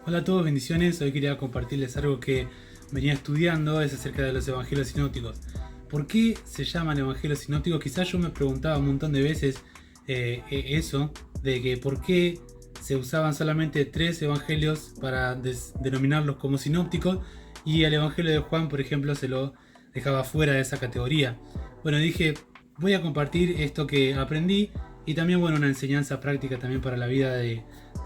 Hola a todos, bendiciones. Hoy quería compartirles algo que venía estudiando, es acerca de los evangelios sinópticos. ¿Por qué se llaman evangelios sinópticos? Quizás yo me preguntaba un montón de veces eso, de que por qué se usaban solamente 3 evangelios para denominarlos como sinópticos y el evangelio de Juan, por ejemplo, se lo dejaba fuera de esa categoría. Bueno, dije, voy a compartir esto que aprendí y también, bueno, una enseñanza práctica también para la vida de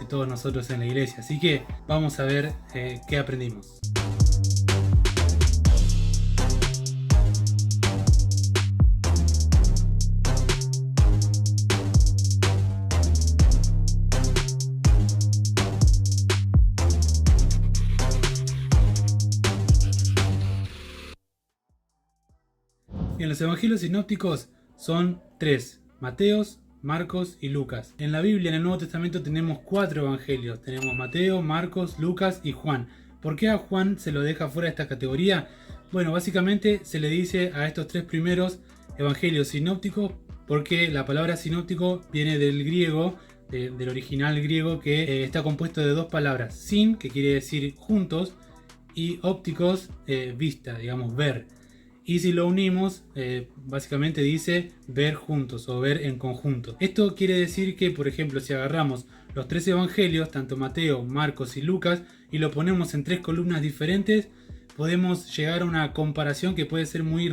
todos nosotros en la iglesia. Así que vamos a ver qué aprendimos. Bien, los evangelios sinópticos son 3: Mateos, Marcos y Lucas. En la Biblia, en el Nuevo Testamento, tenemos 4 evangelios. Tenemos Mateo, Marcos, Lucas y Juan. ¿Por qué a Juan se lo deja fuera de esta categoría? Bueno, básicamente se le dice a estos 3 primeros evangelios sinópticos porque la palabra sinóptico viene del griego, del original griego, que está compuesto de 2 palabras: sin, que quiere decir juntos, y ópticos, vista, digamos, ver. Y si lo unimos, básicamente dice ver juntos o ver en conjunto. Esto quiere decir que, por ejemplo, si agarramos los 3 evangelios, tanto Mateo, Marcos y Lucas, y lo ponemos en 3 columnas diferentes, podemos llegar a una comparación que puede ser muy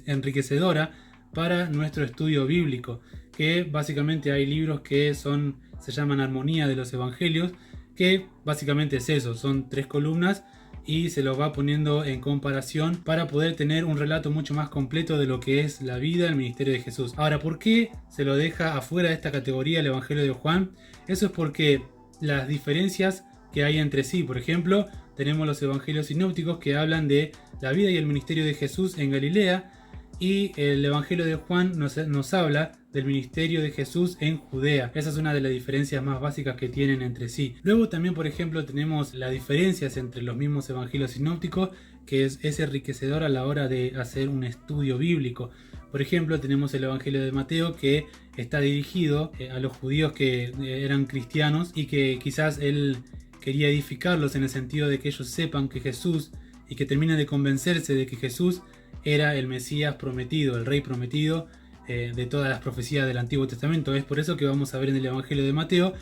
enriquecedora para nuestro estudio bíblico. Que básicamente hay libros que se llaman Armonía de los Evangelios, que básicamente es eso, son 3 columnas y se los va poniendo en comparación para poder tener un relato mucho más completo de lo que es la vida, el ministerio de Jesús. Ahora, ¿por qué se lo deja afuera de esta categoría el Evangelio de Juan? Eso es porque las diferencias que hay entre sí. Por ejemplo, tenemos los evangelios sinópticos que hablan de la vida y el ministerio de Jesús en Galilea, y el Evangelio de Juan nos habla del ministerio de Jesús en Judea. Esa es una de las diferencias más básicas que tienen entre sí. Luego también, por ejemplo, tenemos las diferencias entre los mismos evangelios sinópticos, que es enriquecedor a la hora de hacer un estudio bíblico. Por ejemplo, tenemos el Evangelio de Mateo, que está dirigido a los judíos que eran cristianos y que quizás él quería edificarlos en el sentido de que ellos sepan que Jesús, y que terminen de convencerse de que Jesús era el Mesías prometido, el Rey prometido de todas las profecías del Antiguo Testamento. Es por eso que vamos a ver en el Evangelio de Mateo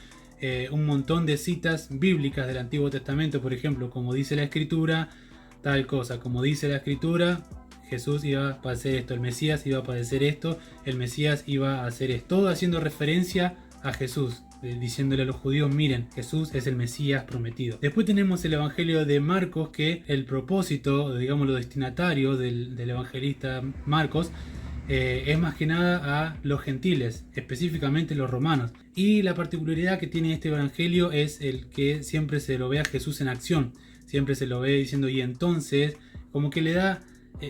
un montón de citas bíblicas del Antiguo Testamento. Por ejemplo, como dice la Escritura, tal cosa, como dice la Escritura, Jesús iba a padecer esto, el Mesías iba a padecer esto, el Mesías iba a hacer esto. Todo haciendo referencia a Jesús, diciéndole a los judíos: miren, Jesús es el Mesías prometido. Después tenemos el Evangelio de Marcos, que el propósito, digamos, lo destinatario del evangelista Marcos es más que nada a los gentiles, específicamente los romanos. Y la particularidad que tiene este evangelio es el que siempre se lo ve a Jesús en acción, siempre se lo ve diciendo y entonces, como que le da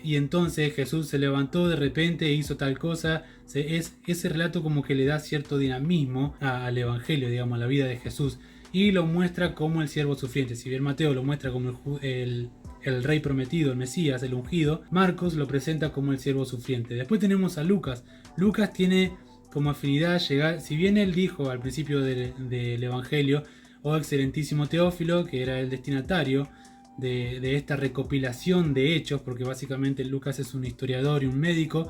y entonces Jesús se levantó de repente e hizo tal cosa. Ese relato como que le da cierto dinamismo al evangelio, digamos, a la vida de Jesús, y lo muestra como el siervo sufriente. Si bien Mateo lo muestra como el rey prometido, el Mesías, el ungido, Marcos lo presenta como el siervo sufriente. Después tenemos a Lucas. Lucas tiene como afinidad llegar, si bien él dijo al principio del evangelio: oh excelentísimo Teófilo, que era el destinatario de esta recopilación de hechos, porque básicamente Lucas es un historiador y un médico.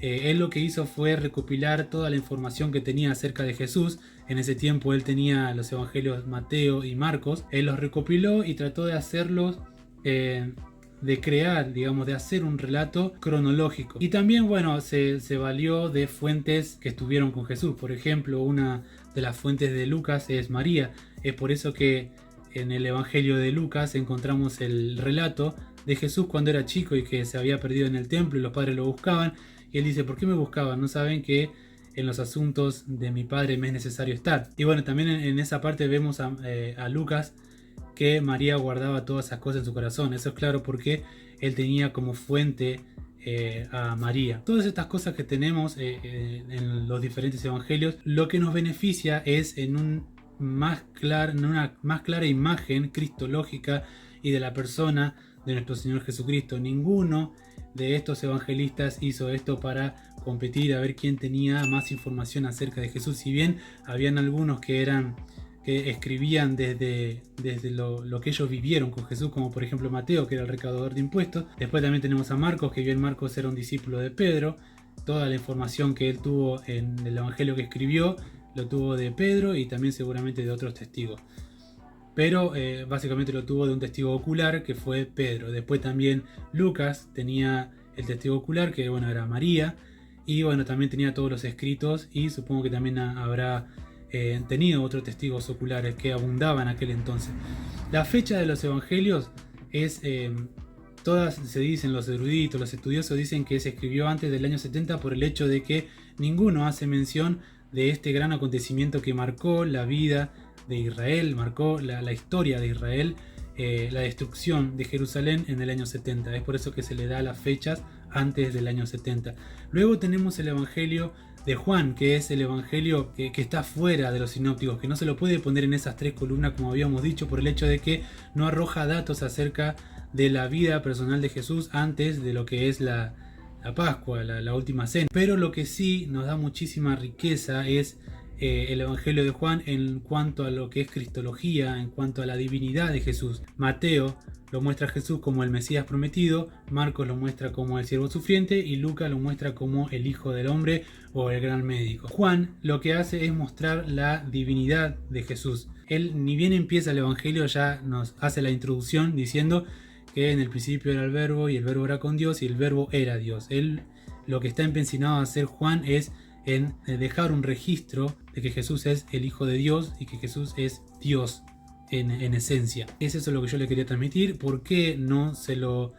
Él lo que hizo fue recopilar toda la información que tenía acerca de Jesús. En ese tiempo él tenía los evangelios Mateo y Marcos. Él los recopiló y trató de hacerlos, de crear, digamos, de hacer un relato cronológico. Y también, bueno, se valió de fuentes que estuvieron con Jesús. Por ejemplo, una de las fuentes de Lucas es María. Es por eso que en el Evangelio de Lucas encontramos el relato de Jesús cuando era chico y que se había perdido en el templo y los padres lo buscaban. Y él dice: ¿por qué me buscaban? ¿No saben que en los asuntos de mi padre me es necesario estar? Y bueno, también en esa parte vemos a Lucas que María guardaba todas esas cosas en su corazón. Eso es claro porque él tenía como fuente a María. Todas estas cosas que tenemos en los diferentes evangelios, lo que nos beneficia es en una más clara imagen cristológica y de la persona de nuestro Señor Jesucristo. Ninguno de estos evangelistas hizo esto para competir a ver quién tenía más información acerca de Jesús. Si bien habían algunos que que escribían desde lo que ellos vivieron con Jesús, como por ejemplo Mateo, que era el recaudador de impuestos. Después también tenemos a Marcos, que bien Marcos era un discípulo de Pedro. Toda la información que él tuvo en el evangelio que escribió lo tuvo de Pedro y también seguramente de otros testigos. Pero básicamente lo tuvo de un testigo ocular, que fue Pedro. Después también Lucas tenía el testigo ocular, que bueno, era María. Y bueno, también tenía todos los escritos, y supongo que también habrá tenido otros testigos oculares que abundaban en aquel entonces. La fecha de los evangelios es, todas se dicen, los eruditos, los estudiosos dicen que se escribió antes del año 70 por el hecho de que ninguno hace mención de este gran acontecimiento que marcó la vida de Israel, marcó la historia de Israel, la destrucción de Jerusalén en el año 70. Es por eso que se le da las fechas antes del año 70. Luego tenemos el evangelio de Juan, que es el evangelio que está fuera de los sinópticos, que no se lo puede poner en esas tres columnas como habíamos dicho, por el hecho de que no arroja datos acerca de la vida personal de Jesús antes de lo que es la Pascua, la última cena. Pero lo que sí nos da muchísima riqueza es el evangelio de Juan en cuanto a lo que es cristología, en cuanto a la divinidad de Jesús. Mateo lo muestra a Jesús como el Mesías prometido, Marcos lo muestra como el siervo sufriente y Lucas lo muestra como el Hijo del Hombre o el gran médico. Juan lo que hace es mostrar la divinidad de Jesús. Él ni bien empieza el evangelio ya nos hace la introducción diciendo que en el principio era el verbo y el verbo era con Dios y el verbo era Dios. Él lo que está empecinado a hacer Juan es en dejar un registro de que Jesús es el Hijo de Dios y que Jesús es Dios en esencia. Es eso lo que yo le quería transmitir. ¿Por qué no se lo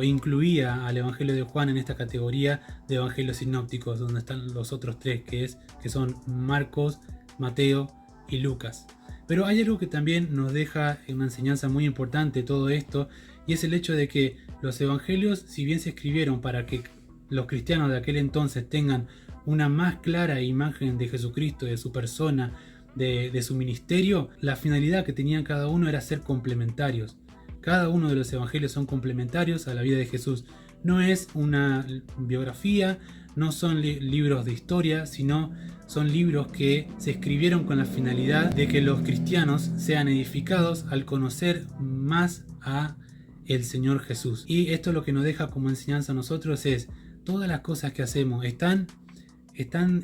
incluía al Evangelio de Juan en esta categoría de evangelios sinópticos, donde están los otros tres, que son Marcos, Mateo y Lucas? Pero hay algo que también nos deja una enseñanza muy importante todo esto, y es el hecho de que los evangelios, si bien se escribieron para que los cristianos de aquel entonces tengan una más clara imagen de Jesucristo, de su persona, de su ministerio, la finalidad que tenían cada uno era ser complementarios. Cada uno de los evangelios son complementarios a la vida de Jesús. No es una biografía, no son libros de historia, sino son libros que se escribieron con la finalidad de que los cristianos sean edificados al conocer más a el Señor Jesús. Y esto lo que nos deja como enseñanza a nosotros es: todas las cosas que hacemos están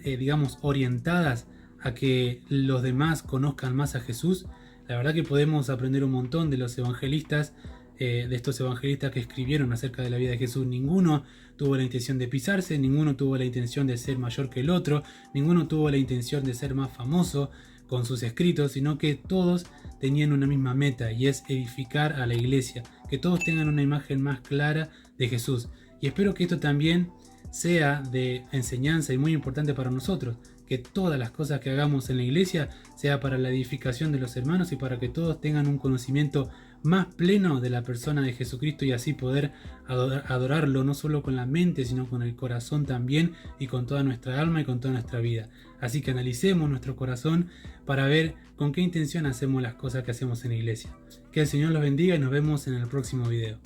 digamos, orientadas a que los demás conozcan más a Jesús. La verdad que podemos aprender un montón de los evangelistas, de estos evangelistas que escribieron acerca de la vida de Jesús. Ninguno tuvo la intención de pisarse, ninguno tuvo la intención de ser mayor que el otro, ninguno tuvo la intención de ser más famoso con sus escritos, sino que todos tenían una misma meta, y es edificar a la iglesia, que todos tengan una imagen más clara de Jesús. Y espero que esto también sea de enseñanza y muy importante para nosotros, que todas las cosas que hagamos en la iglesia sea para la edificación de los hermanos y para que todos tengan un conocimiento más pleno de la persona de Jesucristo, y así poder adorarlo no solo con la mente, sino con el corazón también, y con toda nuestra alma y con toda nuestra vida. Así que analicemos nuestro corazón para ver con qué intención hacemos las cosas que hacemos en la iglesia. Que el Señor los bendiga y nos vemos en el próximo video.